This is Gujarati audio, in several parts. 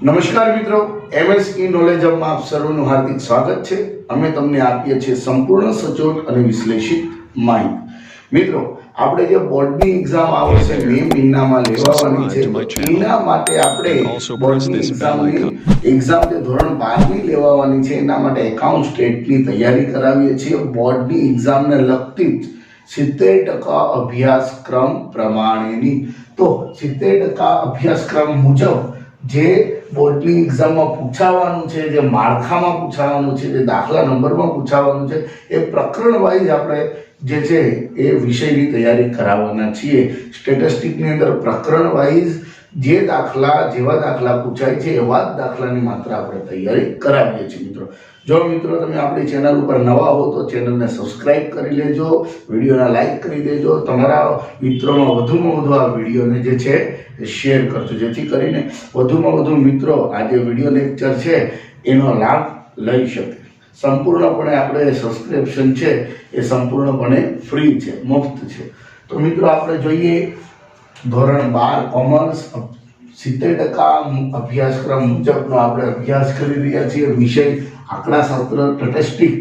નમસ્કાર મિત્રો, એમએસઈ નોલેજ હબમાં આપ સર્વનું હાર્દિક સ્વાગત છે। અમે તમને આપીએ છીએ સંપૂર્ણ સચોટ અને વિશ્લેષિત માહિતી। મિત્રો, આપણે જે બોર્ડની એક્ઝામ આવશે મે મહિનામાં લેવાની છે, એના માટે આપણે બોર્ડની એક્ઝામ જે ધોરણ 12 ની લેવાની છે એના માટે એકાઉન્ટ સ્ટેટની તૈયારી કરાવીએ છીએ। બોર્ડની એક્ઝામને લગતી 70% અભ્યાસક્રમ પ્રમાણેની, તો 70% અભ્યાસક્રમ મુજબ જે બોર્ડની એક્ઝામમાં પૂછાવાનું છે, જે માળખામાં પૂછાવાનું છે, જે દાખલા નંબરમાં પૂછાવાનું છે, એ પ્રકરણ વાઇઝ આપણે જે છે એ વિષયની તૈયારી કરાવવાના છીએ। સ્ટેટિસ્ટિકની અંદર પ્રકરણ વાઇઝ જે દાખલા જેવા દાખલા પૂછાય છે એવા જ દાખલાની માત્ર આપણે તૈયારી કરાવીએ છીએ। મિત્રો, જો મિત્રો તમે આપણી ચેનલ ઉપર નવા હો તો ચેનલને સબસ્ક્રાઇબ કરી લેજો, વિડીયોને લાઈક કરી દેજો, તમારા મિત્રોમાં વધુમાં વધુ આ વિડીયોને જે છે શેર કરજો, જેથી કરીને વધુમાં વધુ મિત્રો આ જે વિડીયો લેક્ચર છે એનો લાભ લઈ શકે। સંપૂર્ણપણે આપણે સબસ્ક્રિપ્શન છે એ સંપૂર્ણપણે ફ્રી છે, મુફ્ત છે। તો મિત્રો, આપણે જોઈએ ધોરણ 12 કોમર્સ 70% અભ્યાસક્રમ મુજબનો આપણે અભ્યાસ કરી રહ્યા છીએ। વિષય આંકડાશાસ્ત્ર સ્ટેટિસ્ટિક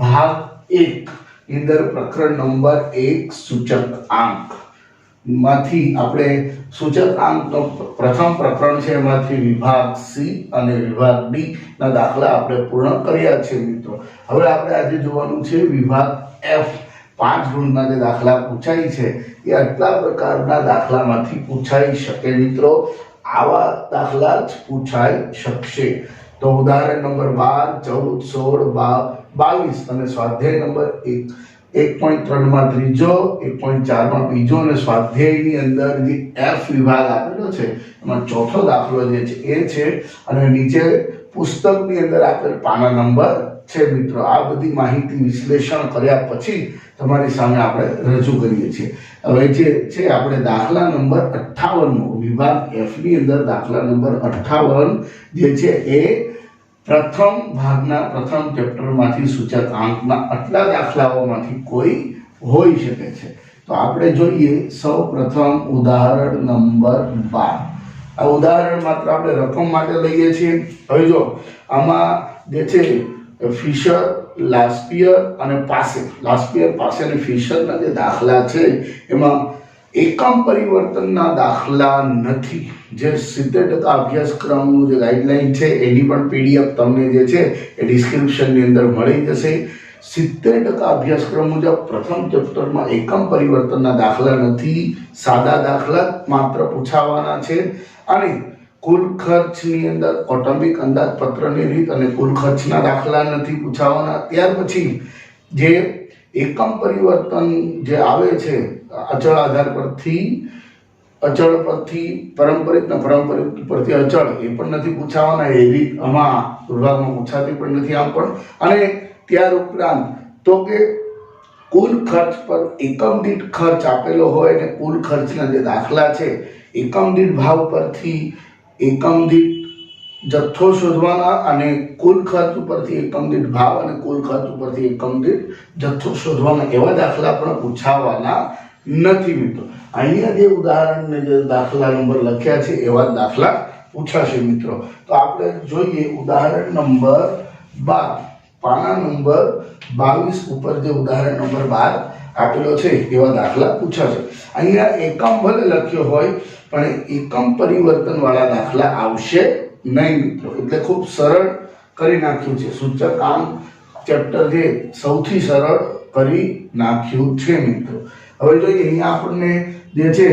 ભાગ 1 અંદર પ્રકરણ નંબર 1 સૂચક આંક માંથી આપણે સૂચક આંકનો પ્રથમ પ્રકરણ છે, એમાંથી વિભાગ સી અને વિભાગ ડી ના દાખલા આપણે પૂર્ણ કર્યા છે। મિત્રો, હવે આપણે આજે જોવાનું છે વિભાગ એફ 5 ગુણના જે દાખલા પૂછાય છે એ આટલા પ્રકારના દાખલામાંથી પૂછાઈ શકે। મિત્રો, આવા દાખલા જ પૂછાઈ શકશે। તો ઉદાહરણ નંબર 12, 14, 16, 22 અને સ્વાધ્યાય નંબર 1.3 માં ત્રીજો, 1.4 માં બીજો અને સ્વાધ્યાયની અંદર જે એફ વિભાગ આપેલો છે એમાં ચોથો દાખલો જે છે એ છે, અને નીચે પુસ્તકની અંદર આપેલ પાના નંબર છે। મિત્રો, આ બધી માહિતી વિશ્લેષણ કર્યા પછી તમારી સામે આપણે રજૂ કરીએ છીએ। હવે જે છે આપણે દાખલા નંબર 58 વિભાગ એફ ની અંદર દાખલા નંબર 58 જે છે એ પ્રથમ ભાગના પ્રથમ ચેપ્ટરમાંથી સૂચક આંકના આટલા દાખલાઓમાંથી કોઈ હોઈ શકે છે। તો આપણે જોઈએ સૌ પ્રથમ ઉદાહરણ નંબર 12। આ ઉદાહરણ માત્ર આપણે રકમ માટે લઈએ છીએ। હવે જો આમાં જે છે ફિશર, લાસ્પિયર અને પાસે અને ફિશરના જે દાખલા છે એમાં એકમ પરિવર્તનના દાખલા નથી। જે 70% અભ્યાસક્રમનું જે ગાઈડલાઈન છે એની પણ પીડીએફ તમને જે છે એ ડિસ્ક્રિપ્શનની અંદર મળી જશે। 70% અભ્યાસક્રમ મુજબ પ્રથમ ચેપ્ટરમાં એકમ પરિવર્તનના દાખલા નથી, સાદા દાખલા માત્ર પૂછાવાના છે, અને કુલ ખર્ચની અંદર કૌટુંબિક અંદાજપત્રની રીત અને કુલ ખર્ચના દાખલા નથી પૂછાવાના। ત્યાર પછી જે એકમ પરિવર્તન જે આવે છે અચળ આધાર પરથી અચળ પરથી પારંપરિક પરથી અચળ, એ પણ નથી પૂછાવાના। એ રીત આમાં વિભાગમાં પૂછાતી પણ નથી આમ પણ। અને ત્યાર ઉપરાંત તો કે કુલ ખર્ચ પર એકમ દીઠ ખર્ચ આપેલો હોય અને કુલ ખર્ચના જે દાખલા છે એકમ દીઠ ભાવ પરથી એકમ દીઠ જથ્થો શોધવાના અને કુલ ખર્ચ ઉપરથી એકમ દીઠ ભાવ અને કુલ ખર્ચ ઉપરથી એકમ દીઠ જથ્થો શોધવાના એવા દાખલા પણ પૂછાવાના નથી। મિત્રો, અહીંયા જે ઉદાહરણને જે દાખલા નંબર લખ્યા છે એવા જ દાખલા પૂછાશે। મિત્રો, તો આપણે જોઈએ ઉદાહરણ નંબર 12, પાના નંબર 22 ઉપર જે ઉદાહરણ નંબર 12 આપેલો છે એવા દાખલા પૂછાશે। અહીંયા એકમ ભલે લખ્યો હોય પણ એકમ પરિવર્તન વાળા દાખલા આવશે નહીં। મિત્રો, એટલે ખૂબ સરળ કરી નાખ્યું છે, સૂચકાંક ચેપ્ટર જે સૌથી સરળ કરી નાખ્યું છે। મિત્રો, હવે જોઈએ અહીંયા આપણને જે છે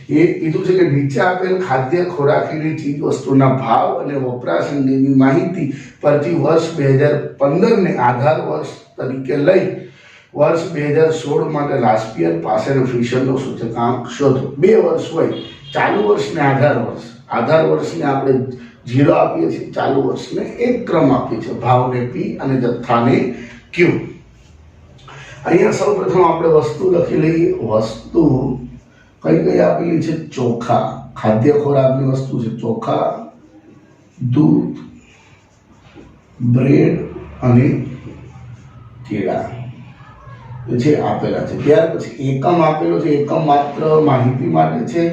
એ કીધું છે કે નીચે આપેલ ખાદ્ય ખોરાકીની ચીજ વસ્તુના ભાવ અને વપરાશ અંગેની માહિતી પરથી વર્ષ 2015 ને આધાર વર્ષ તરીકે લઈ વર્ષ 2016 માટે લાસ્પિયર પાસેનો ફિશરનો સૂચકાંક શોધો। 2 વર્ષ હોય, ચાલુ વર્ષને આધાર વર્ષને આપણે 0 આપીએ છીએ, ચાલુ વર્ષને 1 ક્રમ આપીએ છીએ, ભાવને પી અને જથ્થાને ક્યુ। અહીંયા સૌપ્રથમ આપણે વસ્તુ લખી લઈએ। વસ્તુ કઈ આપેલી છે? ચોખા, ખાદ્ય ખોરાકની વસ્તુ છે ચોખા, દૂધ, બ્રેડ અને કેળા જે આપેલા છે। ત્યાર પછી એકમ આપેલો છે, એકમ માત્ર માહિતી માટે છે,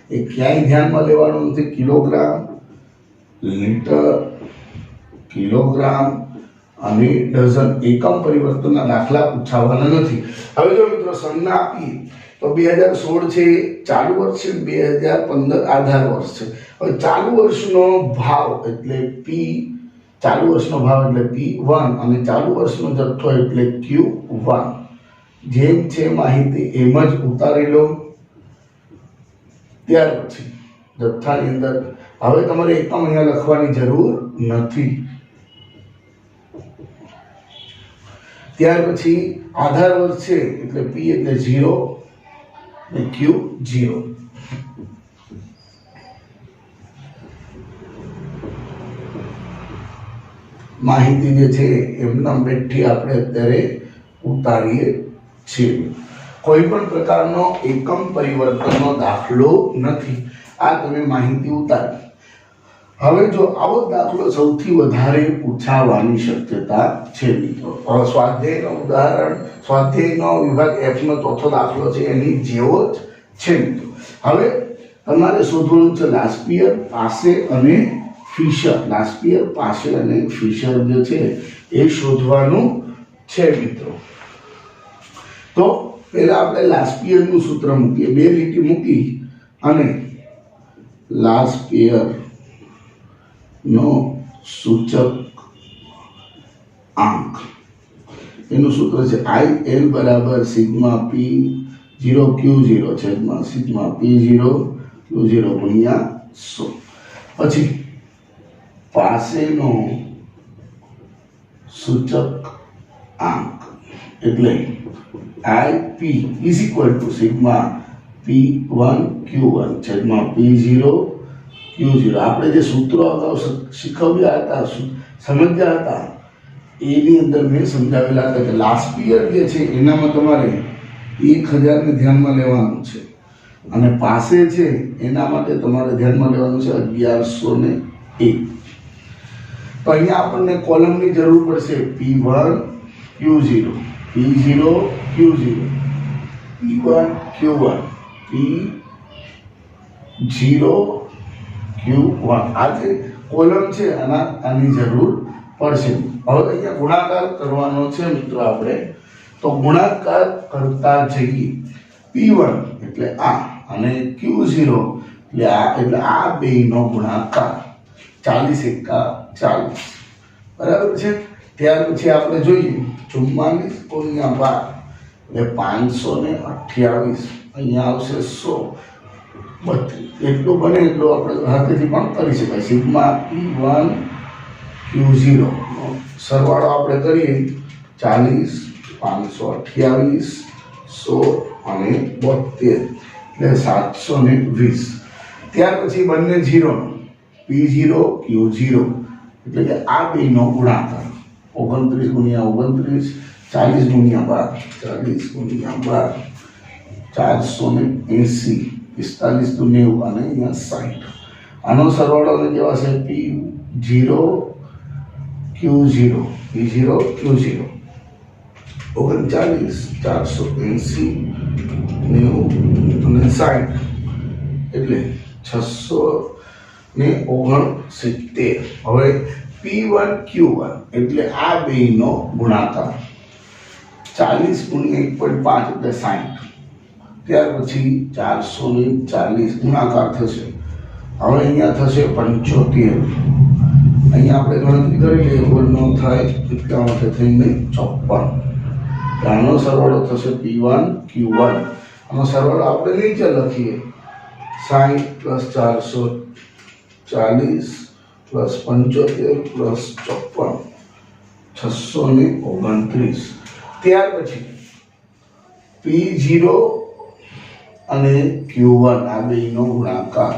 એ ક્યાંય ધ્યાનમાં લેવાનું નથી। કિલોગ્રામ, लीटर, किलोग्राम અને ડઝન એકમ પરિવર્તનના દાખલા પૂછાવાના નથી. હવે જો મિત્રો સંજ્ઞા આપીએ તો 2016 છે ચાલુ વર્ષ છે, 2015 આધાર વર્ષ છે. હવે ચાલુ વર્ષનો ભાવ એટલે P, ચાલુ વર્ષનો ભાવ એટલે P1 અને ચાલુ વર્ષનો જથ્થો એટલે Q1. જેમ છે માહિતી એમ જ ઉતારી લો. ત્યાર પછી જથ્થાની અંદર હવે તમારે એકમ અહીંયા લખવાની જરૂર નથી. ત્યાર પછી આધાર વર્ષ છે એટલે P એટલે 0 અને Q 0. માહિતી જે છે એમના બેઠી આપણે અત્યારે ઉતારીએ છીએ. કોઈ પણ પ્રકારનો એકમ પરિવર્તનનો દાખલો નથી. આ તમે માહિતી ઉતારી. હવે જો આવો દાખલો સૌથી વધારે પૂછાવાની શક્યતા છે મિત્રો. સ્વાધ્યાયનો ઉદાહરણ, સ્વાધ્યાયનો વિભાગ F નો ચોથો દાખલો છે એની જેવો જ છે મિત્રો. હવે તમારે શોધવાનું છે લાસ્પિયર પાસે અને ફિશર. લાસ્પિયર પાસે અને ફિશર જે છે એ શોધવાનું છે મિત્રો. તો પહેલા આપણે લાસ્પિયરનું સૂત્ર મૂકીએ. બે લીટી મૂકી અને લાસ્પિયર નો સૂચક આંક એનું સૂત્ર છે IL બરાબર સિગ્મા P0 Q0 છેદમાં સિગ્મા P0 Q0 ગુણ્યા 100. પછી પાસેનો સૂચક આંક એટલે IP is equal to sigma P1 Q1 છેદમાં P0 Q0. આપણે જે સૂત્રો અગાઉ શીખવ્યા હતા, સમજ્યા હતા, એની અંદર મેં સમજાવેલા હતા કે લાસ્પિયર જે છે એનામાં તમારે 1000 ને ધ્યાનમાં લેવાનું છે અને પાસે છે એના માટે તમારે ધ્યાનમાં લેવાનું છે 1101. તો અહીંયા આપણને કોલમની જરૂર પડશે P1 Q0, P0 Q0, P1 Q1, P0 Q1. આ જે કોલમ છે આની જરૂર પડશે. હવે અહીંયા ગુણાકાર કરવાનો છે મિત્રો આપણે. તો ગુણાકાર કરતા જઈએ. P1 એટલે આ અને Q0 એટલે આ બેનો ગુણાકાર 40 એકા 40. બરાબર છે. ત્યાર પછી આપણે જોઈએ 44 ગુણ્યા 12 એટલે 528. અહીંયા આવશે 132. એટલું બને એટલું આપણે હાથેથી પણ કરી શકાય. સિગ્મા P1 Q0 સરવાળો આપણે કરીએ 40, 528, 100 અને 72 એટલે 720. ત્યાર પછી બંને 0 P0 Q0 એટલે કે આ બેનો ગુણાકાર 29 ગુણ્યા 29, 40 ગુણ્યા 12, 40 ગુણ્યા 12, 480, 45 દુ 90 અને અહીંયા 60. આનો સરવાળો જેવા છે P0 Q0, P0 Q0 39, 480, 90 અને 60 એટલે 669. હવે P1 Q1 એટલે આ બેનો ગુણાકાર 40 ગુણ્યા 1.5 એટલે 60. ત્યાર પછી 440 ગુણાકાર થશે. હવે અહીંયા થશે 75. અહીંયા આપણે ગણતરી કરી લઈએ, ભૂલ ન થાય એટલા માટે થઈને 56. આનો સરવાળો થશે P1 Q1. આનો સરવાળો આપણે નીચે લખીએ 60 પ્લસ 440 પ્લસ 75 પ્લસ 54 629. ત્યાર પછી P0 અને Q1 આ બેનો ગુણાકાર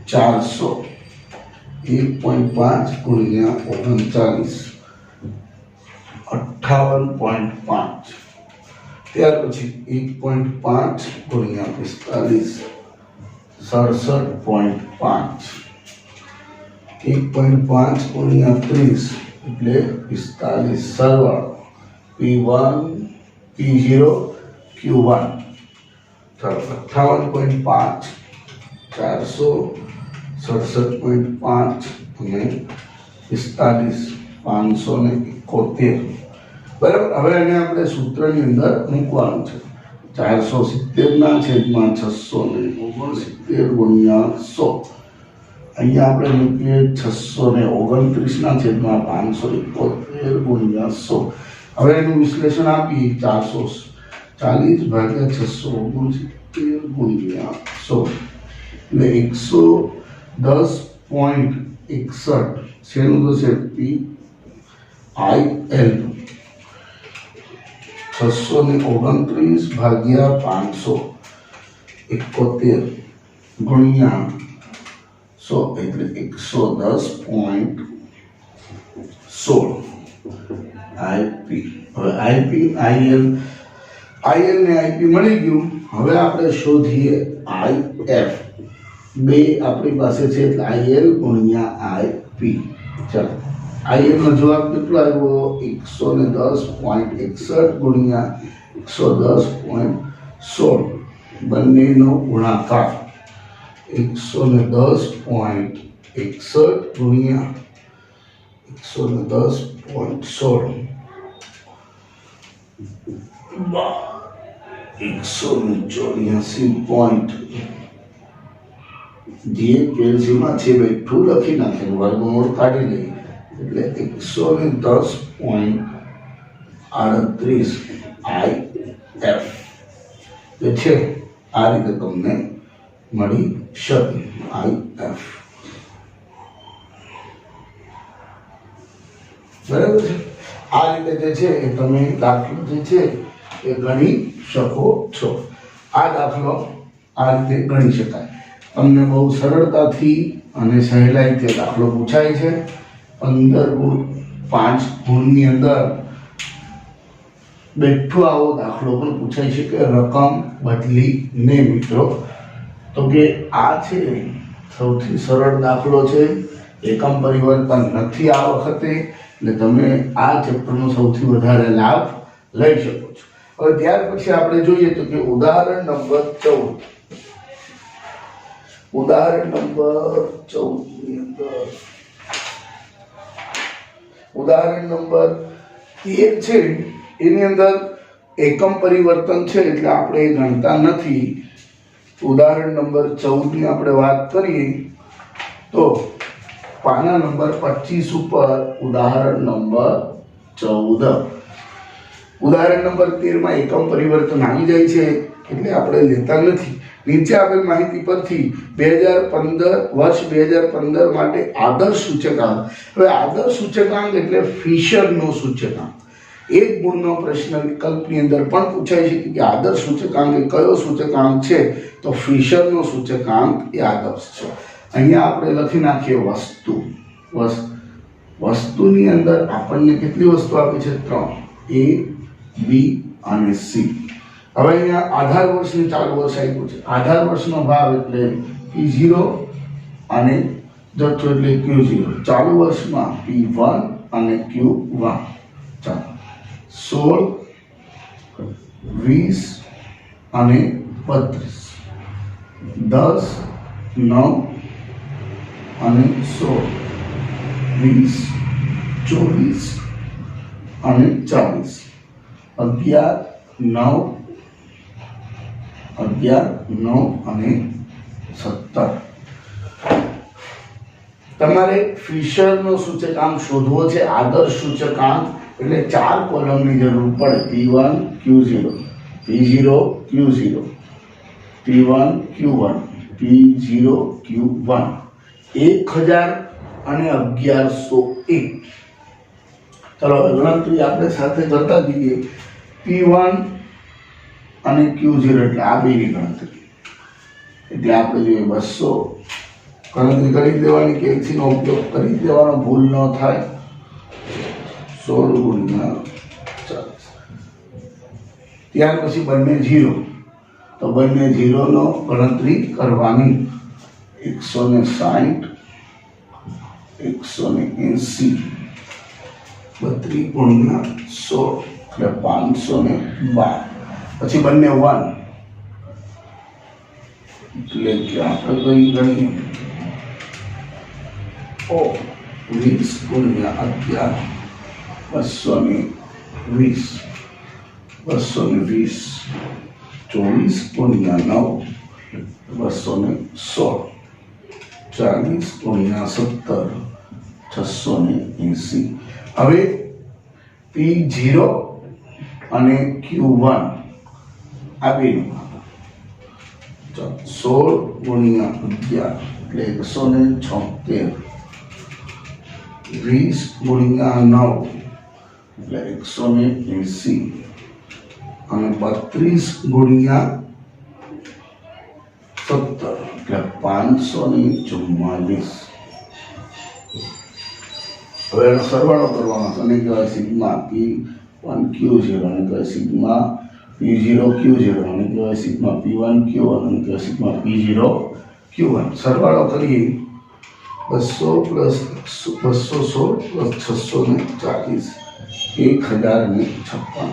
400, 1.5 ગુણ્યા 39 58.5. ત્યાર પછી 1.5 ગુણ્યા 45 67.5. 1.5 ગુણ્યા 30 એટલે 45. સરવાળો P1 P0 Q1 58.5 400 67.5 અને 45 571 બરાબર। હવે એને આપણે સૂત્રની અંદર મૂકવાનું છે 470 ના છેદમાં 669 ગુણ્યા 100। અહીંયા આપણે મૂકીએ 629 ના છેદમાં 571 ગુણ્યા 100। હવે એનું વિશ્લેષણ આપી 440 ભાગ્યા 669 ગુણ્યા 100 એટલે 110.61 શેનું થશે પી આઈ એલ 629 ભાગ્યા 571 ગુણ્યા 100 એટલે 110.16 આઈપી। હવે આઈપી આઈએલ ને આઈપી મળી ગયું। હવે આપણે શોધીએ આઈએફ। બે આપણી પાસે છે એટલે આઈએલ ગુણ્યા આઈપી। ચાલો આઈએલ નો જવાબ કેટલો આવ્યો 110.61 ગુણ્યા 110.16 બંનેનો ગુણાકાર 110.61 ગુણ્યા 110.16 184 પોઈન્ટ જે પેન્સિલમાં છે બેઠું લખી નાખેલું વર્ગમૂળ કાઢી લઈએ એટલે 110.38 આઈ એફ જે છે આ રીતે તમને મળી શકે આઈ એફ। બરાબર છે। આ રીતે જે છે એ તમે દાખલો જે છે એ ગણી શકો છો। આ દાખલો આ રીતે ગણી શકાય। તમને બહુ સરળતાથી અને સહેલાઈથી દાખલો પૂછાય છે। 15 ગુણ 5 ગુણની અંદર બેઠો આવો દાખલો પણ પૂછાય છે કે રકમ બદલીને મિત્રો। તો કે આ છે સૌથી સરળ દાખલો છે। એકમ પરિવર્તન નથી આ વખતે એટલે તમે આ ચેપ્ટરનો સૌથી વધારે લાભ લઈ શકો છો। હવે ત્યાર પછી આપણે જોઈએ તો કે ઉદાહરણ નંબર 14 ઉદાહરણ નંબર 14 ની અંદર ઉદાહરણ નંબર 13 છે એની અંદર એકમ પરિવર્તન છે એટલે આપણે એ ગણતા નથી। ઉદાહરણ નંબર 14 ની આપણે વાત કરીએ તો પાના નંબર 25 ઉપર ઉદાહરણ નંબર 14 ઉદાહરણ નંબર 13 માં એકમ પરિવર્તન આવી જાય છે એટલે આપણે લેતા નથી। નીચે આપેલ માહિતી પરથી 2015 વર્ષ 2015 માટે આદર્શ સૂચકાંક। હવે આદર્શ સૂચકાંક એટલે ફિશરનો સૂચકાંક। એક ગુણનો પ્રશ્ન વિકલ્પની અંદર પણ પૂછાય છે કે આદર્શ સૂચકાંક એ કયો સૂચકાંક છે તો ફિશરનો સૂચકાંક એ આદર્શ છે। અહીંયા આપણે લખી નાખીએ વસ્તુ વસ્તુની અંદર આપણને કેટલી વસ્તુ આપી છે 3 A B અને C। હવે અહીંયા આધાર વર્ષની ચાલુ વર્ષ આપ્યું છે। આધાર વર્ષનો ભાવ એટલે P0 અને જથ્થો એટલે Q0। ચાલુ વર્ષમાં P1 અને Q1। ચાલો 16 20 અને 32 10 9 અને 16 20 24 અને 40 11 9 અને 17 તમારે ફિશરનો સૂચકાંક શોધવો છે। આદર્શ સૂચકાંક એટલે 4 કોલમની જરૂર પડે P1 Q0 P0 Q0 P1 Q1 P0 Q1 1000 અને 1101। ચલો ગણતરી આપણે સાથે કરતા જઈએ। P1 અને Q0 એટલે આ બેની ગણતરી એટલે આપણે જોઈએ 200 ગણતરી કરી દેવાની કે એક્સી નો ઉપયોગ કરી દેવાનો ભૂલ ન થાય। 16 ગુણ્યા 40 ત્યાર પછી બંને 0 તો બંને 0 નો ગણતરી કરવાની 160 180 32 ગુણ્યા 16 એટલે 512 પછી બંને 1 એટલે કે આપણે કઈ ગણીએ ઓ 20 ગુણ્યા 11 220 220 24 ગુણ્યા 9 216 40 ગુણ્યા 17 680. હવે P0 અને Q1 આ બે 16 ગુણ્યા 11 એટલે 176 20 ગુણ્યા 9 એટલે 180 અને 32 ગુણ્યા 17 એટલે 544. હવે એનો સરવાળો કરવાનો છે અને કહેવાય સિગ્મા P1 Q0 અને કહેવાય સિગ્મા P0 Q0 અને કહેવાય સિગ્મા P1 Q1 અને કહેવાય સિગ્મા P0 Q1. સરવાળો કરીએ 200 plus 216 plus 640 1056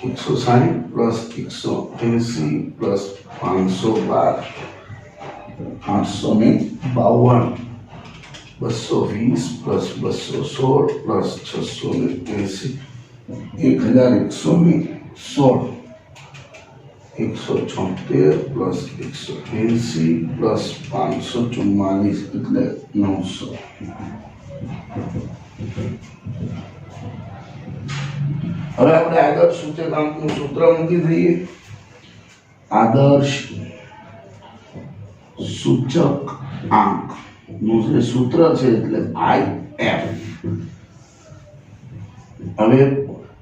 160 plus 180 plus 512 852 220 plus 216 plus 680 1116 176 plus 180 plus 544 એટલે 900. હવે આપણે આદર્શ સૂચકાંકનું સૂત્ર મૂકી દઈએ. આદર્શ સૂચકાંક નું જે સૂત્ર છે એટલે IF. હવે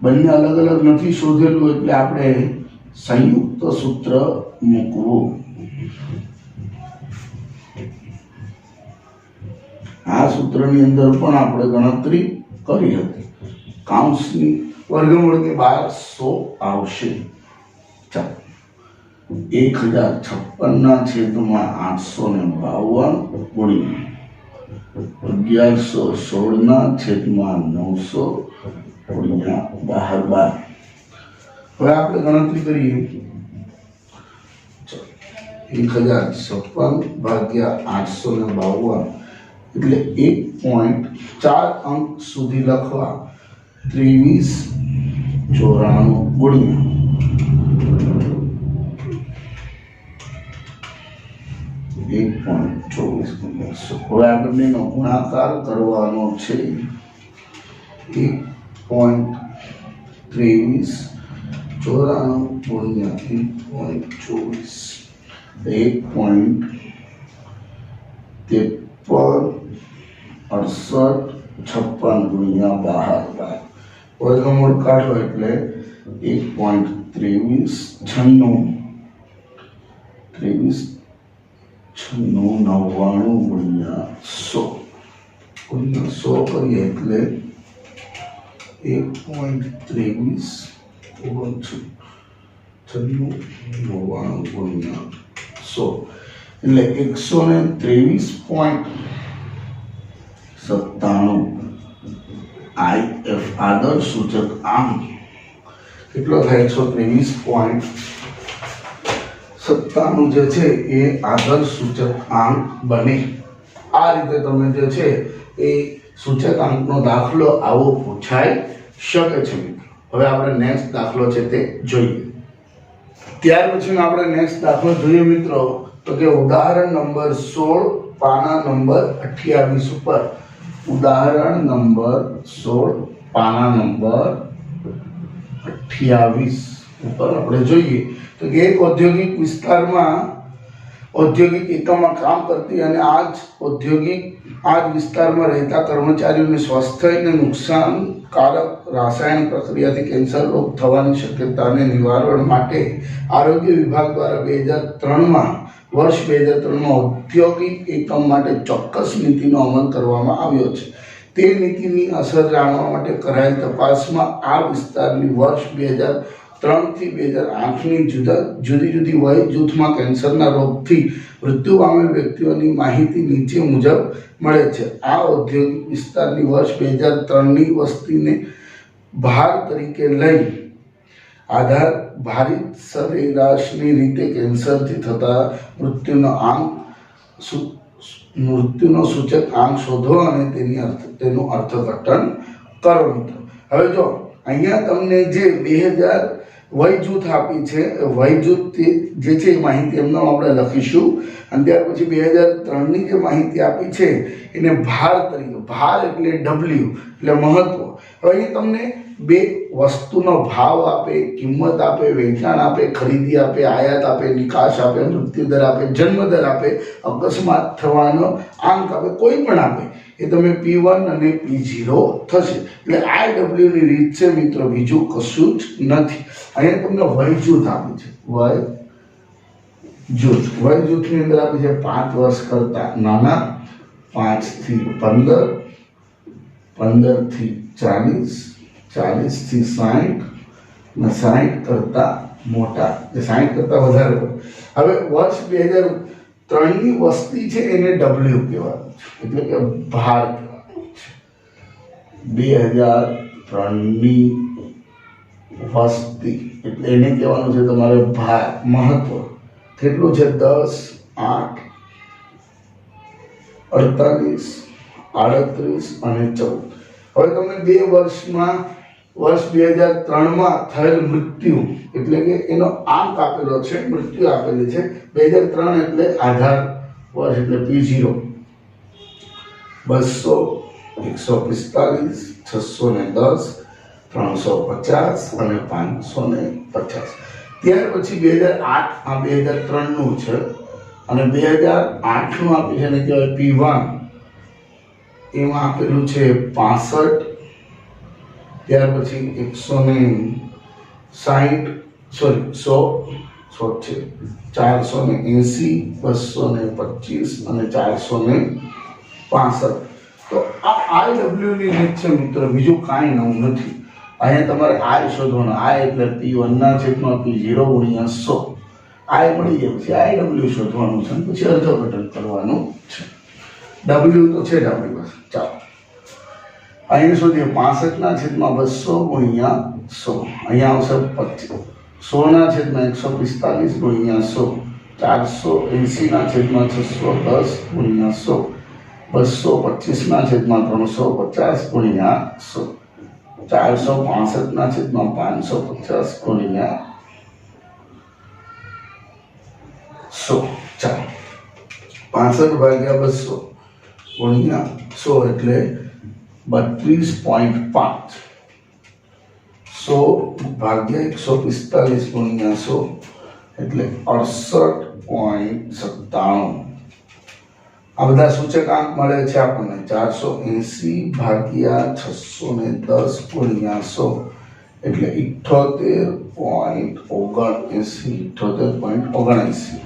બંને અલગ અલગ નથી શોધેલું એટલે આપણે સંયુક્ત સૂત્ર મૂકવું. આ સૂત્રની અંદર પણ આપણે ગણતરી કરી હતી. કાઉન્સની વર્ગમૂળની બહાર 100 આવશે. 1056 ના છેદમાં 852 ગુણ્યા 1116 ના છેદમાં 900 ગુણ્યા 12. હવે આપણે ગણતરી કરીએ. 1056 ભાગ્યા 852 એટલે 1.4 અંક સુધી લખવા 2394 ગુણ્યા 1.24 ગુણ્યા 100. હવે આ બંનેનો ગુણાકાર કરવાનો છે. 1.2394 ગુણ્યા 1.24 1.536856 ગુણ્યા 12 વર્ગમૂળ કાઢો એટલે 1.9399 ગુણ્યા 100 કરીએ એટલે 1.239699 ગુણ્યા 100 એટલે 123.97 IF આદર્શ સૂચકાંક કેટલો થાય? 123.97 જે છે એ આદર્શ સૂચકાંક બને. આ રીતે તમે જે છે એ સૂચકાંકનો દાખલો આવો પૂછાઈ શકે છે. હવે આપણે નેક્સ્ટ દાખલો છે તે જોઈએ. ત્યાર પછી આપણે નેક્સ્ટ દાખલો જોઈએ મિત્રો, તો કે ઉદાહરણ નંબર 16 પાના નંબર 28 ઉપર. ઉદાહરણ નંબર 16 પાના નંબર 28 ઉપર આપણે જોઈએ તો કે એક ઔદ્યોગિક વિસ્તારમાં ઔદ્યોગિક એકમમાં કામ કરતી અને આ જ વિસ્તારમાં રહેતા કર્મચારીઓને સ્વાસ્થ્યને નુકસાનકારક રાસાયણિક પ્રક્રિયાથી કેન્સર રોગ થવાની શક્યતાને નિવારણ માટે આરોગ્ય વિભાગ દ્વારા 2003માં વર્ષ 2003માં ઔદ્યોગિક એકમ માટે ચોક્કસ નીતિનો અમલ કરવામાં આવ્યો છે. તે નીતિની અસર જાણવા માટે કરાયેલ તપાસમાં આ વિસ્તારની વર્ષ 2003 થી 2008ની જુદી જુદી વય જૂથમાં કેન્સરના રોગથી મૃત્યુ પામેલ વ્યક્તિઓની માહિતી નીચે મુજબ મળે છે. આ ઔદ્યોગિક વિસ્તારની વર્ષ 2003ની વસ્તીને ભાર તરીકે લઈ આધાર ભારિત સરેરાશની રીતે કેન્સરથી થતા મૃત્યુનો આંક મૃત્યુનો સૂચક આંક શોધો અને તેનું અર્થઘટન કરો મિત્રો. હવે જો અહીંયા તમને જે 2000 વય જૂથ આપી છે, વય જૂથ જે છે એ માહિતી એમને આપણે લખીશું અને ત્યાર પછી 2003ની જે માહિતી આપી છે એને ભાર તરીકે, ભાર એટલે ડબલ્યુ એટલે મહત્વ. હવે અહીં તમને બે વસ્તુનો ભાવ આપે, કિંમત આપે, વેચાણ આપે, ખરીદી આપે, આયાત આપે, નિકાસ આપે, મૃત્યુદર આપે, જન્મદર આપે, અકસ્માત થવાનો આંક આપે, કોઈ પણ આપે એ તમે P1 અને P0 થશે. એટલે IW ની રીત છે મિત્રો, બીજું કશું જ નથી. અહીંયા તમને વય જૂથ આપ્યું છે, વય જૂથની અંદર આપી છે 5 વર્ષ કરતા નાના, 5 થી 15, 15 થી 40, 40 થી 60 અને 60 કરતા મોટા, 60 કરતા વધારે. હવે વર્ષ 2003ની વસ્તી છે એને W કહેવાનું છે, એટલે કે ભાર કહેવાનું છે. 2003ની વસ્તી એટલે એને કહેવાનું છે તમારે ભાર, મહત્વ. કેટલું છે? 10, 8, 48, 38 અને 14. હવે તમે 2 વર્ષમાં, વર્ષ 2003માં થયેલ મૃત્યુ એટલે કે એનો આંક આપેલો છે, મૃત્યુ આપેલી છે. 2003 એટલે આધાર વર્ષ એટલે P0 200, 145, 610, 350 અને 550. ત્યાર પછી 2008, આ 2003નું છે અને 2008નું આપી છે ને કહેવાય P1. એમાં આપેલું છે 65, ત્યાર પછી 160, સોરી 100 છે, 480, 225 અને 465. તો આ IW ની રીત છે મિત્રો, બીજું કાંઈ નવું નથી. અહીંયા તમારે I શોધવાનો, I એટલે P1 ના છેદમાં P0 ગુણ્યા 100. I મળી જાય પછી IW શોધવાનું છે, પછી અર્થઘટન કરવાનું છે. W તો છે જ આપણી પાસે. ચાલો અહીંયા શોધીએ 65 ના છેદમાં 200 ગુણ્યા 100. અહીંયા આવશે 25. 100 ના છેદમાં 145 ગુણ્યા 100. 480 ના છેદમાં 610 ગુણ્યા 100. 225 ના છેદમાં 350 ગુણ્યા 100. 465 ના છેદમાં 550 ગુણ્યા 100. ચાલો 65 ભાગ્યા 200 ગુણ્યા 100 એટલે 32.5. 100 ભાગ્યા 145 ગુણ્યા 100 એટલે 68.97. આ બધા સૂચકાંક મળે છે આપણને. 480 ભાગ્યા 610 ગુણ્યા 100 એટલે 78.79. 78.79.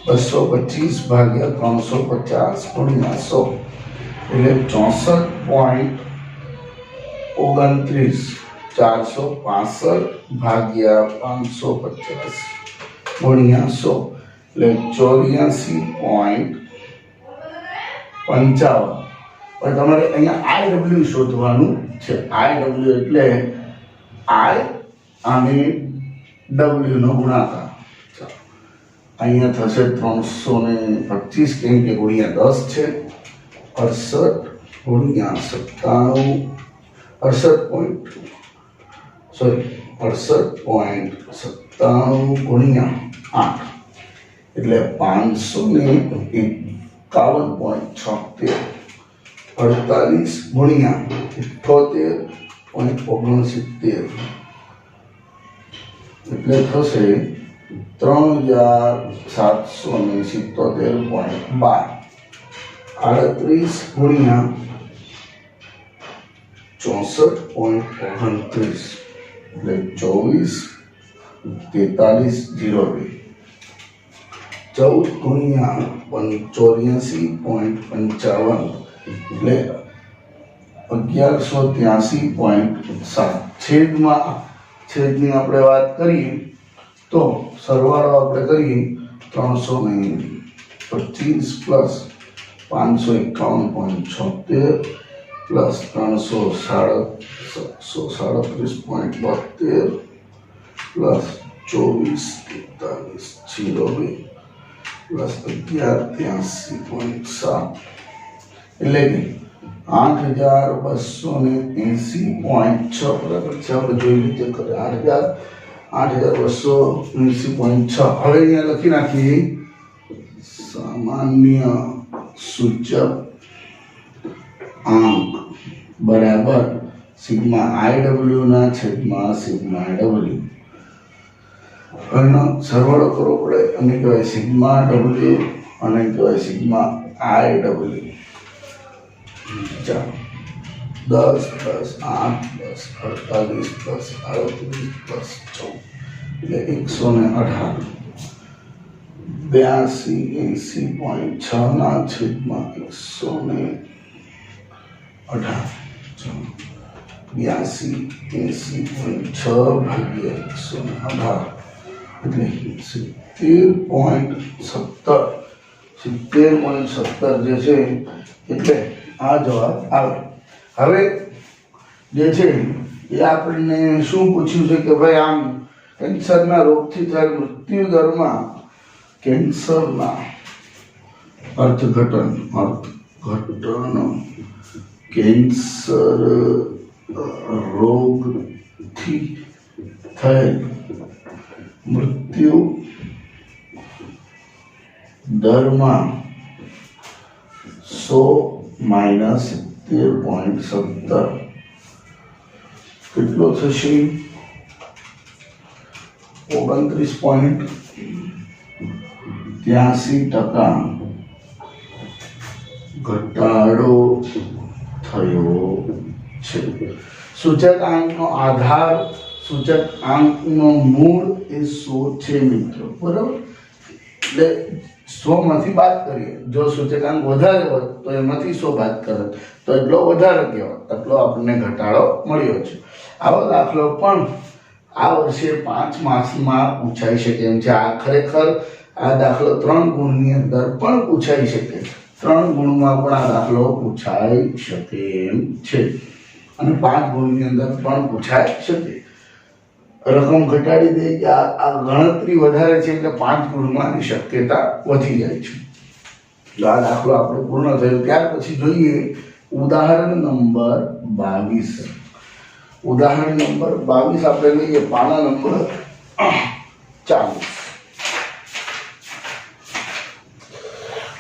225 ભાગ્યા 350 ગુણ્યા 100 એટલે 64.29. 465 ભાગ્યા 550 ગુણ્યા 100 એટલે 84.55. પણ તમારે અહીંયા IW શોધવાનું છે. IW એટલે I અને W નો ગુણાકાર. અહીંયા થશે 325 કેમ કે ગુણ્યા 10 છે. 68 ગુણ્યા 68.97 ગુણ્યા 8 એટલે 551.76. 48 ગુણ્યા 78.69 એટલે થશે 3777.12. 38 ગુણ્યા 64.29 એટલે 24 4302. 14 ગુણ્યા 84.55 એટલે 1183.7. છેદની આપણે વાત કરીએ તો સરવાળો આપણે કરીએ 325 પ્લસ 551.76 પ્લસ 337.72 પ્લસ 24 4302 પ્લસ 1183.7 એટલે કે 8280.6 બરાબર છે. આપણે જોઈ લીધે કરે 8280.6. હવે અહીંયા લખી નાખીએ સામાન્ય સૂચક આંક બરાબર સિગ્મા IW ના છેદમાં સિગ્મા W. એનો સરવાળો કરવો પડે અને કહેવાય સિગ્મા W અને કહેવાય સિગ્મા IW. ચાલો 10 + 8 + 48 + 38 + 14 એટલે 118. 8280.6 ના છેદમાં 118. 8280.6 ભાગ્યા 118 એટલે 70.17 જે છે એટલે આ જવાબ આવે. હવે જે છે એ આપણને શું પૂછ્યું છે કે ભાઈ આમ કેન્સરના રોગથી થયેલ મૃત્યુ દરમાં કેન્સરના અર્થઘટન કેન્સર રોગથી થયેલ મૃત્યુ દરમાં 100 - 70.17 કેટલો થશે? 29.83% ઘટાડો થયો છે. સૂચકાંકનો આધાર સૂચકાંકનો મૂળ એ 100 છે મિત્રો, બરાબર. એટલે 100 માંથી બાદ કરીએ. જો સૂચકાંક વધારે હોત તો એમાંથી 100 બાદ કરે તો એટલો વધારે કહેવાય, એટલો આપણને ઘટાડો મળ્યો છે. આવો દાખલો પણ આ વર્ષે 5 માર્ક્સમાં પૂછાઈ શકે એમ છે. આ ખરેખર આ દાખલો 3 ગુણની અંદર પણ પૂછાઈ શકે. 3 ગુણમાં પણ આ દાખલો પૂછાઈ શકે એમ છે અને 5 ગુણની અંદર પણ પૂછાઈ શકે. રકમ ઘટાડી દે કે આ ગણતરી વધારે છે એટલે 5 ગુણમાંની શક્યતા વધી જાય છે. આ દાખલો આપણો પૂર્ણ થયો. ત્યાર પછી જોઈએ ઉદાહરણ નંબર 22. ઉદાહરણ નંબર 22 આપણે લઈએ પાના નંબર 40.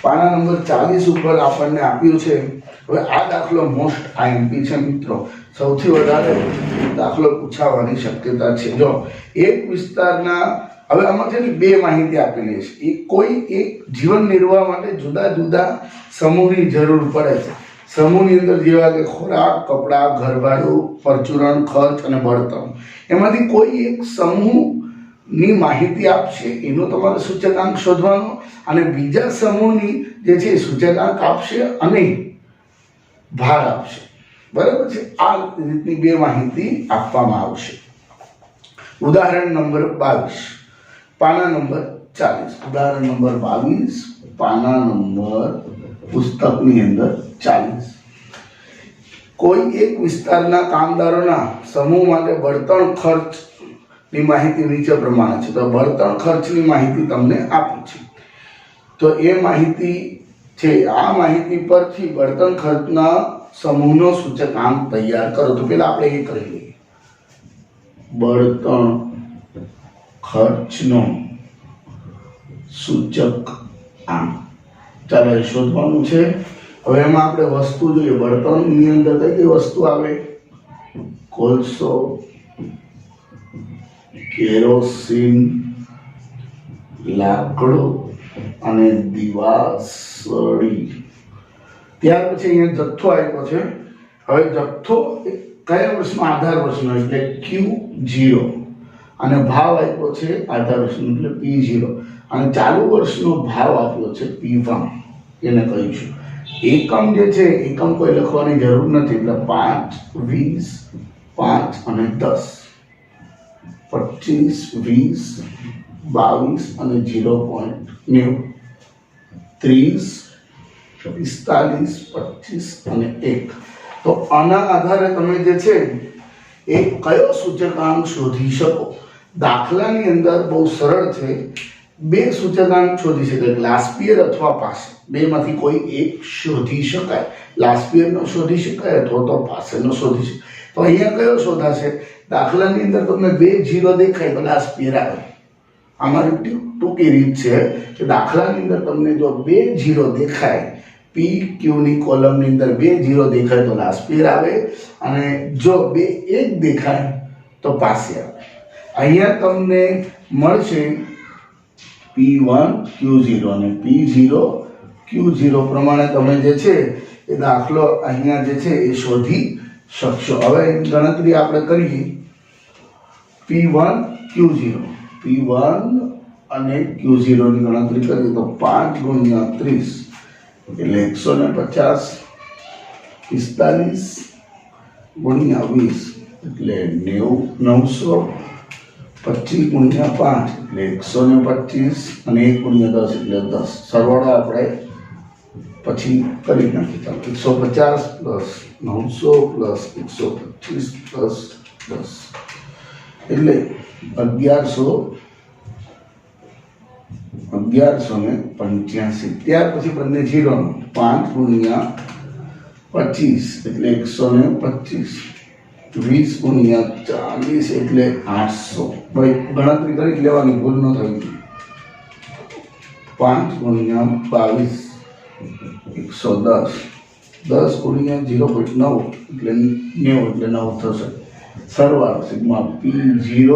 પાના નંબર 40 ઉપર આપણને આપ્યું છે. હવે આ દાખલો મોસ્ટ IMP છે મિત્રો. સૌથી વધારે દાખલો પૂછાવાની શક્યતા છે. જો એક વિસ્તારના હવે આમાં છે ને 2 માહિતી આપેલી છે. કોઈ એક જીવન નિર્વાહ માટે જુદા જુદા સમૂહની જરૂર પડે છે. સમૂહની અંદર જેવા કે ખોરાક, કપડાં, ઘરભાડું, પરચુરણ, ખર્ચ અને બળતણ. એમાંથી કોઈ એક સમૂહની માહિતી આપશે, એનો તમારે સૂચકાંક શોધવાનો, અને બીજા સમૂહની જે છે સૂચકાંક આપશે અને ભાર આપશે. બરાબર છે. આ રીતની 2 માહિતી આપવામાં આવશે. ઉદાહરણ નંબર 22 પાના નંબર 40. ઉદાહરણ નંબર 22 પાના નંબર પુસ્તકની અંદર 40. કોઈ એક વિસ્તારના કામદારોના સમૂહ માટે બળતણ ખર્ચની માહિતી નીચે પ્રમાણે છે. તો બળતણ ખર્ચની માહિતી તમને આપી છે. તો એ માહિતી છે. આ માહિતી પરથી બળતણ ખર્ચના સમૂહનો સૂચકાંક તૈયાર કરો. તો પેલા આપણે એ કરી લઈએ. બળતણ ખર્ચનો સૂચકાંક ચાલો એ શોધવાનું છે. હવે એમાં આપણે વસ્તુ જોઈએ. બળતણની અંદર કઈ કઈ વસ્તુ આવે? કોલસો, કેરોસીન, લાકડું અને દિવાસળી. ત્યાર પછી અહીંયા જથ્થો આપ્યો છે. હવે જથ્થો કયા વર્ષનો? આધાર વર્ષનો એટલે Q0, અને ભાવ આપ્યો છે આધાર વર્ષનો એટલે P0, અને ચાલુ વર્ષનો ભાવ આપ્યો છે P1. એને કહીશું એકમ. જે છે એકમ કોઈ લખવાની જરૂર નથી. એટલે 5, 20, 5 અને 10, 25, 20, 22 અને 0.90, 30, 45, 25 અને 1. તો આના આધારે તમે જે છે એ કયો સૂચકાંક શોધી શકો. દાખલાની અંદર બહુ સરળ છે. બે સૂચકાંક શોધી શકાય, લાસ્ટ પિયર અથવા પાસ, બેમાંથી કોઈ એક શોધી શકાય. લાસ્ટ પિયરનો શોધી શકાય અથવા તો પાસેનો શોધી શકાય. તો અહીંયા કયો શોધાશે? દાખલાની અંદર તમને 2 0 દેખાય તો લાસ્ટ પિયર આવે. અમારી ટૂંકી રીત છે કે દાખલાની અંદર તમને જો 2 0 દેખાય, પી ક્યુ ની કોલમની અંદર 2 0 દેખાય તો લાસ્ટ પિયર આવે, અને જો 2 1 દેખાય તો પાસે આવે. અહીંયા તમને મળશે P1 Q0 અને P0 Q0 પ્રમાણે તમે જે છે એ દાખલો અહીંયા જે છે એ શોધી શકશો. હવે ગણતરી આપણે કરીએ. P1 Q0, P1 અને Q0 ની ગણતરી કરીએ તો 5 × 30 એટલે 150, 45 × 20 એટલે 900, 25 × 5 એટલે 125 અને 1 × 10 એટલે 10. સરવાળો આપણે પછી કરી નાખીએ. ચાલો 150 + 900 + 125 + 10 એટલે 1185. ત્યાર પછી બંને 0 5 × 25 એટલે 125, 20 × 40 એટલે 800. ભાઈ ગણતરી કરી લેવાની, ભૂલ ન થઈ. 5 × 22 110, 10 × 0.9 એટલે 90 એટલે 9 થશે. સરવાળો સિગ્મા P0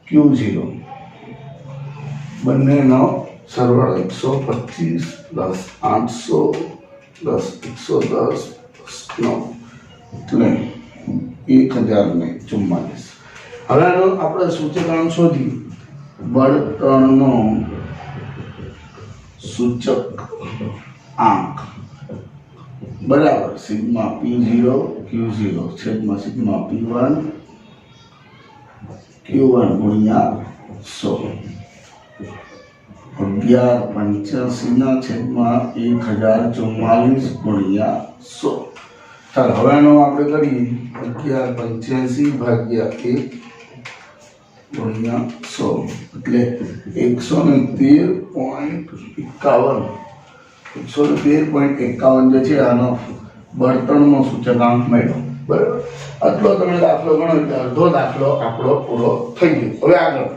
Q0 બંનેનો સરવાળો 125 + 800 + 110 + 9 એટલે 1044. હવે આપણે સૂચકાંક શોધી. બળતણનો સૂચક આંક બરાબર સિગ્મા P0 Q0 છેદમાં સિગ્મા P1 Q1 × 100. 1185 ના છેદમાં 1044 × 100. ચાલો હવેનો આપણે કરીએ. 1185 / 1 × 100 એટલે 113.51. 113.51 જે છે આનો બળતણનો સૂચકાંક મળ્યો. બરાબર, આટલો તમે દાખલો ગણો એટલે અડધો દાખલો આપણો પૂરો થઈ ગયો. હવે આગળ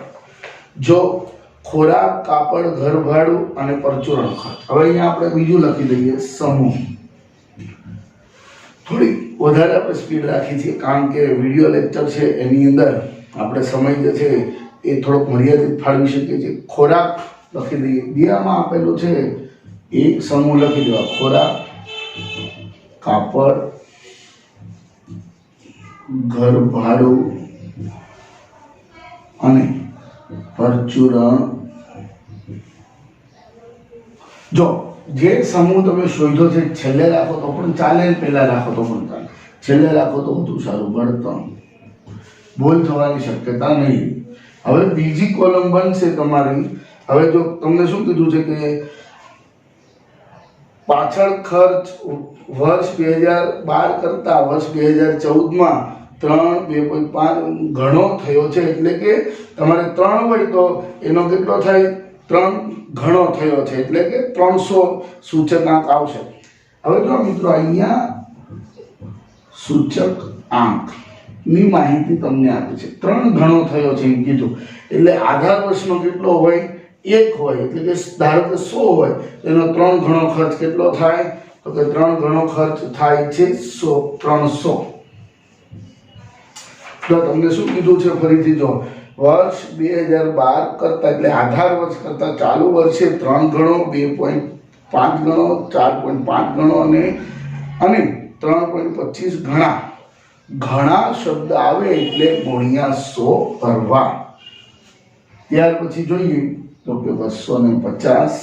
જો ખોરાક, કાપડ, ઘર ભાડું અને પરચુરણ ખર્ચ. હવે અહીંયા આપણે બીજું લખી દઈએ સમૂહ. થોડી વધારે આપણે સ્પીડ રાખી છે કારણ કે વિડીયો લેક્ચર છે એની અંદર આપણે સમય જે છે એ થોડોક મર્યાદિત ફાળવી શકીએ છીએ. ખોરાક લખી દઈએ. દિયામાં આપેલું છે એક સમૂહ લખી દેવા. ખોરાક, કાપડ, ઘર ભાડું અને પરચુરણ. જો જે સમૂહ તમે શોધ્યો છે છેલ્લે રાખો તો પણ ચાલે, પહેલા રાખો તો પણ ચાલે. છેલ્લે રાખો તો વધુ સારું. બળતણ, ભૂલ થવાની શક્યતા નહીં. હવે બીજી કોલમ બનશે તમારી. હવે જો તમને શું કીધું છે કે પાછળ ખર્ચ વર્ષ 2012 કરતા વર્ષ 2014 માં 2.5 ઘણો થયો છે. એટલે કે તમારે 3 હોય તો એનો કેટલો થાય? 3 ઘણો થયો છે એટલે કે 300 સૂચકાંક આવશે. હવે જો મિત્રો અહીંયા સૂચક આંક ની માહિતી તમને આપી છે. 3 ઘણો થયો છે એમ કીધું એટલે આધાર વર્ષનો કેટલો હોય? 1 હોય. એટલે કે ધારો કે 100 હોય એનો 3 ઘણો ખર્ચ કેટલો થાય? તો કે 3 ઘણો ખર્ચ થાય છે 300. તો તમને શું કીધું છે ફરીથી જો વર્ષ 2012 કરતા એટલે આધાર વર્ષ કરતા ચાલુ વર્ષે 3 ગણો, 2.5 ગણો, 4.5 ગણો અને 3.25 ગણા. ઘણા શબ્દ આવે એટલે ગુણ્યા 100 કરવા. ત્યાર પછી જોઈએ તો કે 250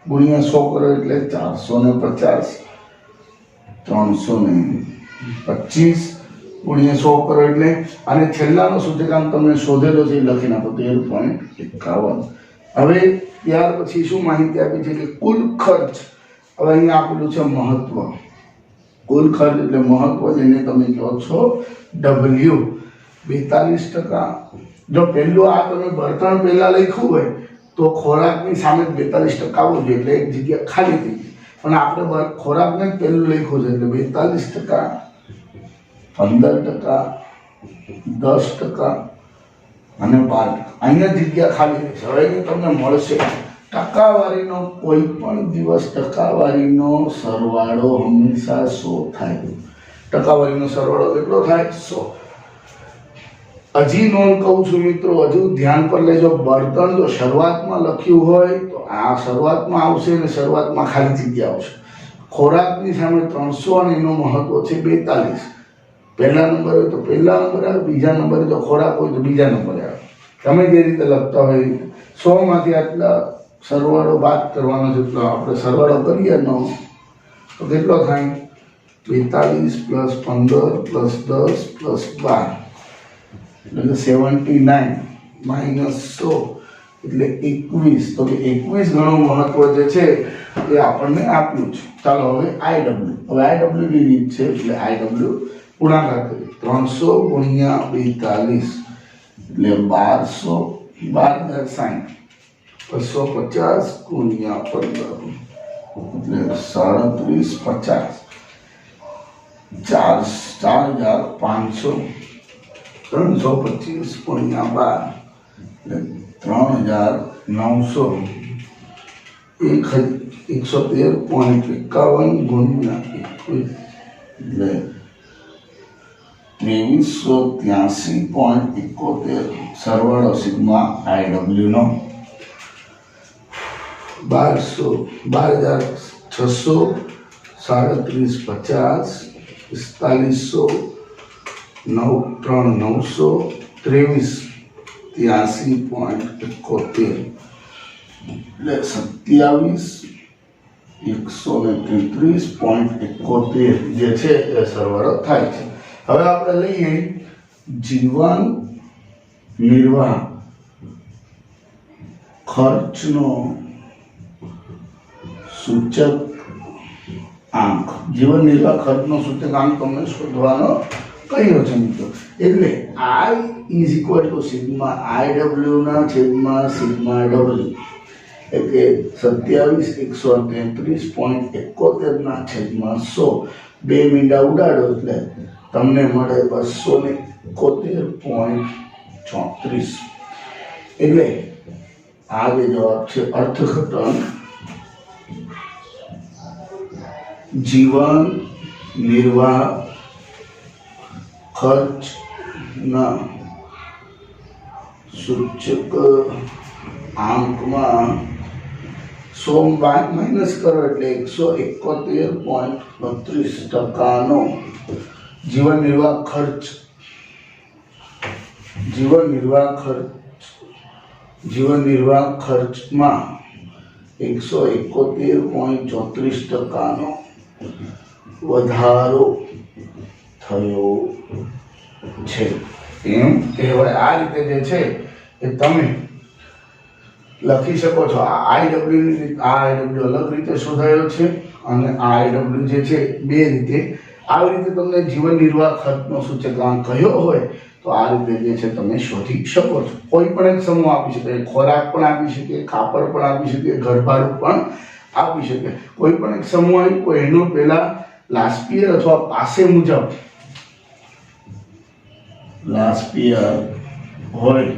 ગુણ્યા 100 કરો એટલે 450, 325 ગુણ્યા 100 કરો એટલે, અને છેલ્લાનો સૂચકાંક તમે શોધેલો છે એ લખી નાખો 13.51. હવે ત્યાર પછી શું માહિતી આપી છે કે કુલ ખર્ચ. હવે અહીંયા આપેલું છે મહત્વ. કુલ ખર્ચ એટલે મહત્વ જેને તમે કહો છો W. 42%. જો પહેલું આ તમે બળતણ પહેલા લખ્યું હોય તો ખોરાકની સામે 42% આવવું જોઈએ, એટલે એક જગ્યા ખાલી થઈ ગઈ. પણ આપણે ખોરાકને જ પહેલું લખ્યું છે, એટલે 42%, 15%, 10% અને 12%. અહીંયા જગ્યા ખાલી રહેશે. હવે અહીં તમને મળશે ટકાવારીનો કોઈ પણ દિવસ ટકાવારીનો સરવાળો હંમેશા 100 થાય. ટકાવારીનો સરવાળો કેટલો થાય? 100. હજી નોંધ કહું છું મિત્રો, હજુ ધ્યાન પર લેજો. બળતણ જો શરૂઆતમાં લખ્યું હોય તો આ શરૂઆતમાં આવશે અને શરૂઆતમાં ખાલી જગ્યા આવશે. ખોરાકની સામે 300 અને એનું મહત્વ છે 42. પહેલા નંબર હોય તો પહેલા નંબર આવે, બીજા નંબરે જો ખોરાક હોય તો બીજા નંબરે આવે. તમે જે રીતે લખતા હોય 100 માંથી આટલા સરવાળો બાદ કરવાનો છે, તો આપણે સરવાળો કરીએ નો તો કેટલો થાય? 42 + 15 + 10 + 12 એટલે 79 - 100 એટલે 21. તો કે 21 ગણું મહત્વ જે છે એ આપણને આપ્યું છે. ચાલો હવે IW ની રીત છે, એટલે IW ગુણાકાર કરીએ. 300 × 42 એટલે 1200, 12,060. 250 × 15 એટલે 3750. 4,500. 325 × 12 એટલે 3,900. 113.51 × 21 એટલે 2383.71 સરવાળો સિગ્મા IW નો. 1200, 12,600, 3750, 4500, 9,900, 2383.71 એટલે 27,133.71 જે છે એ સરવાળો થાય છે. હવે આપણે લઈએ જીવન નિર્વાહ ખર્ચનો સૂચક આંક. જીવન નિર્વાહ ખર્ચનો સૂચક આંક તમને શોધવાનો કહ્યો છે મિત્રો. એટલે I = સિગ્મા IW ના છેદમાં સિગ્મા W, એટલે 27,133.71 ના છેદમાં 100. બે મીંડા ઉડાડો એટલે તમને મળે 271.34. એટલે આ જે જવાબ છે અર્થઘટન જીવન નિર્વાહ ખર્ચના સૂચક આંકમાં 100 માઇનસ કરો એટલે 171.32%નો જીવન નિર્વાહ ખર્ચમાં 171.34%નો વધારો થયો છે એમ કહેવાય. આ રીતે જે છે એ તમે લખી શકો છો. આ IW ની રીત, આ IW અલગ રીતે શોધાયો છે અને આ IW જે છે બે રીતે. આવી રીતે તમને જીવન નિર્વાહ ખર્ચનો સૂચકાંક કહ્યો હોય તો આ રીતે જે છે તમે શોધી શકો છો. કોઈ પણ એક સમૂહ આપી શકે, ખોરાક પણ આપી શકે, કાપડ પણ આપી શકે, ઘરભાડું પણ આપી શકે. કોઈ પણ એક સમૂહ આપ્યો એનો પહેલા લાસ્ટ યર અથવા પાસે મુજબ લાસ્ટ યર હોય,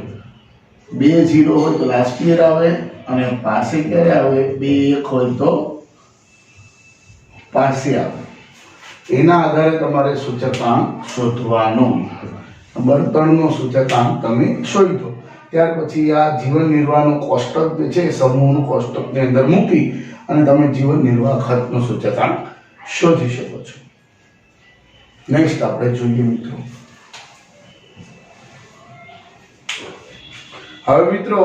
2 0 હોય તો લાસ્ટ યર આવે અને પાસે ક્યારે આવે? 2 1 હોય તો પાસે આવે. એના આધારે તમારે સૂચકાંક શોધવાનો. બળતણનો સૂચકાંક તમે શોધો. ત્યાર પછી આ જીવન નિર્વાહનું કોષ્ટક જે છે સમૂહનું કોષ્ટકની અંદર મૂકી અને તમે જીવન નિર્વાહ ખર્ચનો સૂચકાંક શોધી શકો છો. નેક્સ્ટ આપણે જોઈએ મિત્રો. હવે મિત્રો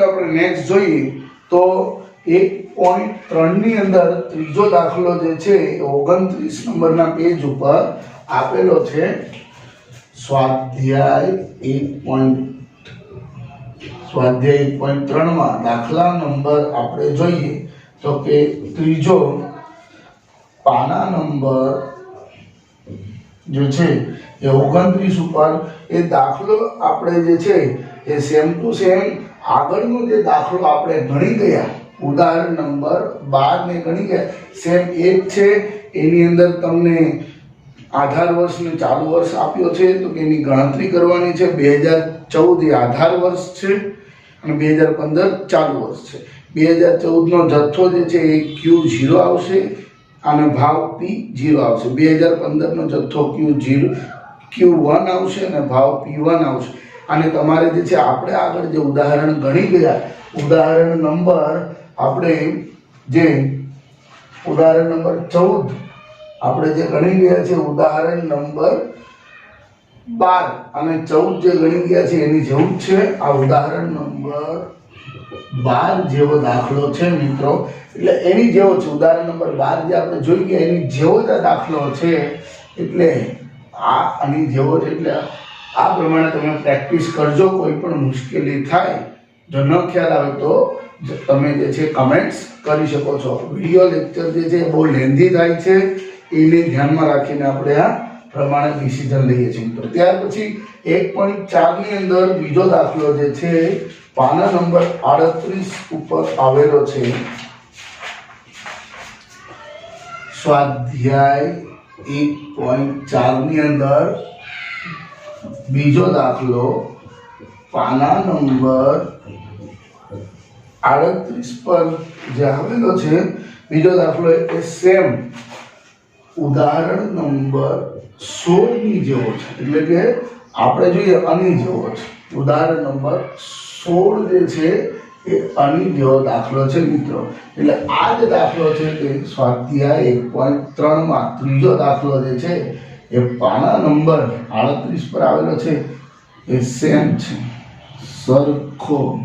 આપણે નેક્સ્ટ જોઈએ તો 1.3 ની અંદર ત્રીજો દાખલો જે છે 29 નંબરના પેજ ઉપર આપેલો છે. સ્વાધ્યાય 1.3 માં દાખલા નંબર આપણે જોઈએ તો કે ત્રીજો પાના નંબર જે છે એ 29 ઉપર એ દાખલો આપણે જે છે એ સેમ ટુ સેમ આગળનો જે દાખલો આપણે ગણી ગયા ઉદાહરણ નંબર 12 ને ગણી ગયા સેમ એ જ છે. એની અંદર તમને આધાર વર્ષ ને ચાલુ વર્ષ આપ્યો છે તો કે એની ગણતરી કરવાની છે. 2014 એ આધાર વર્ષ છે અને 2015 ચાલુ વર્ષ છે. 2014 નો જથ્થો જે છે એ Q0 આવશે અને ભાવ P0 આવશે. 2015 નો જથ્થો Q1 આવશે અને ભાવ P1 આવશે. અને તમારે જે છે આપણે આગળ જે ઉદાહરણ ગણી ગયા ઉદાહરણ નંબર આપણે જે ઉદાહરણ નંબર 14 આપણે જે ગણી ગયા છે ઉદાહરણ નંબર 12 અને 14 જે ગણી ગયા છે એની જેવું જ છે આ ઉદાહરણ નંબર 12 જેવો દાખલો છે મિત્રો. એટલે એની જેવો છે ઉદાહરણ નંબર 12 જે આપણે જોઈ ગયા એની જેવો જ આ દાખલો છે. એટલે આ આની જેવો છે. એટલે આ પ્રમાણે તમે પ્રેક્ટિસ કરજો. કોઈ પણ મુશ્કેલી થાય જો ન ખ્યાલ આવે તો તમે જે છે કમેન્ટ્સ કરી શકો છો. વિડિયો લેક્ચર જે છે બહુ લેન્ધી થાય છે એને ધ્યાનમાં રાખીને આપણે આ પ્રમાણે ડિસિઝન લઈએ છીએ. તો ત્યાર પછી 1.4 ની અંદર બીજો દાખલો જે છે પાના નંબર 38 ઉપર આવેલો છે. સ્વાધ્યાય 1.4 ની અંદર બીજો દાખલો પાના નંબર 38 પર જે આવેલો છે બીજો દાખલો એ સેમ ઉદાહરણ નંબર 16 ની જેવો છે. એટલે કે આપણે જોઈએ આની જેવો છે. ઉદાહરણ નંબર 16 જે છે એ આની જેવો દાખલો છે મિત્રો. એટલે આ જે દાખલો છે તે સ્વાધ્યાય 1.3 માં ત્રીજો દાખલો જે છે એ પાના નંબર 38 પર આવેલો છે. એ સેમ છે સરખો.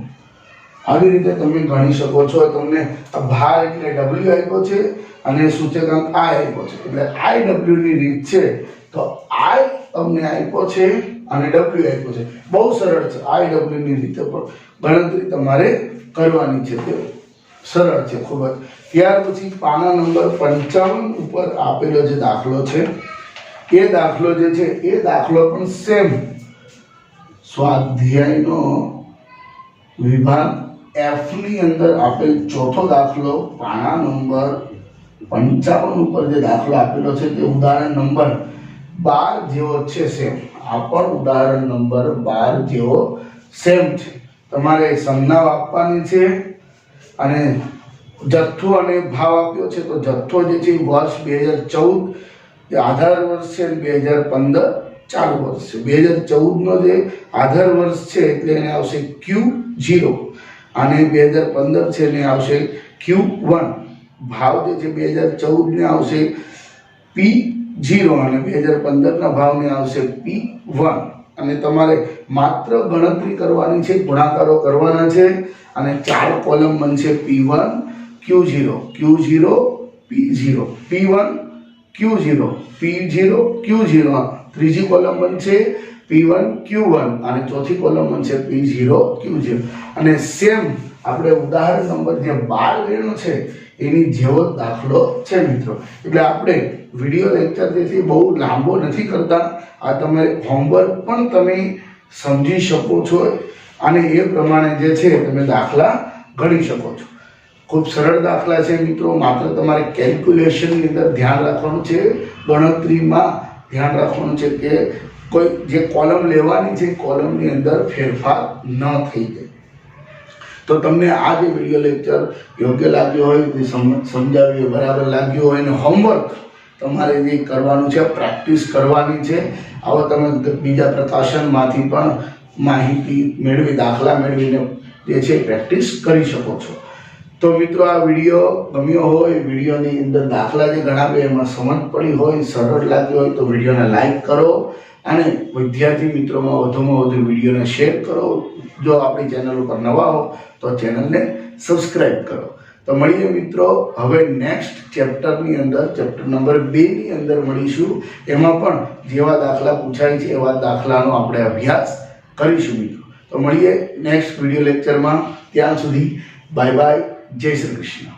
આવી રીતે તમે ગણી શકો છો. તમને ભાર એટલે W આપ્યો છે અને સૂચકાંક I આપ્યો છે. એટલે IW ની રીત છે તો I તમને આપ્યો છે અને W આપ્યો છે. બહુ સરળ છે. IW ની રીતે પણ ગણતરી તમારે કરવાની છે. તે સરળ છે ખૂબ જ. ત્યાર પછી પાના નંબર 55 ઉપર આપેલો જે દાખલો છે એ દાખલો જે છે એ દાખલો પણ સેમ સ્વાધ્યાયનો વિભાગ F ની અંદર આપેલ ચોથો દાખલો પાના નંબર 55 ઉપર જે દાખલો આપેલો છે તે ઉદાહરણ નંબર 12 જેવો છે સેમ. આ પણ ઉદાહરણ નંબર 12 જેવો સેમ છે. તમારે સંજ્ઞા આપવાની છે અને જથ્થો અને ભાવ આપ્યો છે તો જથ્થો જે છે વર્ષ 2014 એ આધાર વર્ષ છે 2015 ચાલુ વર્ષ છે. 2014 નો જે આધાર વર્ષ છે એટલે એને આવશે Q0 અને 2015 છે એને આવશે Q1. ભાવ જે છે 2014 ને આવશે P0 અને 2015 ના ભાવને આવશે P1. અને તમારે માત્ર ગણતરી કરવાની છે, ગુણાકારો કરવાના છે અને 4 કોલમ બનશે P1 Q0 Q0 P0 P1 Q0 P0 Q0. ત્રીજી કોલમ બનશે P1 Q1 અને ચોથી કોલમ બનશે P0 Q0. અને સેમ આપણે ઉદાહરણ નંબર જે 12 ગણ્યો છે એની જેવો દાખલો છે મિત્રો. એટલે આપણે વિડિયો લેક્ચર જે બહુ લાંબો નથી કરતા. આ તમે હોમવર્ક પણ તમે સમજી શકો છો અને એ પ્રમાણે જે છે તમે દાખલા ગણી શકો છો. ખૂબ સરળ દાખલા છે મિત્રો. માત્ર તમારે કેલ્ક્યુલેશનની અંદર ધ્યાન રાખવાનું છે, ગણતરીમાં ધ્યાન રાખવાનું છે કે કોઈ જે કોલમ લેવાની છે કોલમની અંદર ફેરફાર ન થઈ જાય. તો તમને આ જે વિડિયો લેક્ચર યોગ્ય લાગ્યો હોય, સમજાવ્યું બરાબર લાગ્યું હોય અને હોમવર્ક તમારે જે કરવાનું છે, પ્રેક્ટિસ કરવાની છે. આવો તમે બીજા પ્રકાશનમાંથી પણ માહિતી મેળવી, દાખલા મેળવીને જે છે પ્રેક્ટિસ કરી શકો છો. તો મિત્રો આ વિડીયો ગમ્યો હોય, વિડીયોની અંદર દાખલા જે ગણાવ્યા એમાં સમજ પડી હોય, સરળ લાગ્યો હોય તો વિડીયોને લાઈક કરો અને વિદ્યાર્થી મિત્રોમાં વધુમાં વધુ વિડીયોને શેર કરો. જો આપણી ચેનલ ઉપર નવા હો તો ચેનલને સબસ્ક્રાઇબ કરો. તો મળીએ મિત્રો હવે નેક્સ્ટ ચેપ્ટરની અંદર, ચેપ્ટર નંબર 2 ની અંદર મળીશું. એમાં પણ જેવા દાખલા પૂછાય છે એવા દાખલાનો આપણે અભ્યાસ કરીશું મિત્રો. તો મળીએ નેક્સ્ટ વિડીયો લેક્ચરમાં. ત્યાં સુધી બાય બાય. જય શ્રી કૃષ્ણ.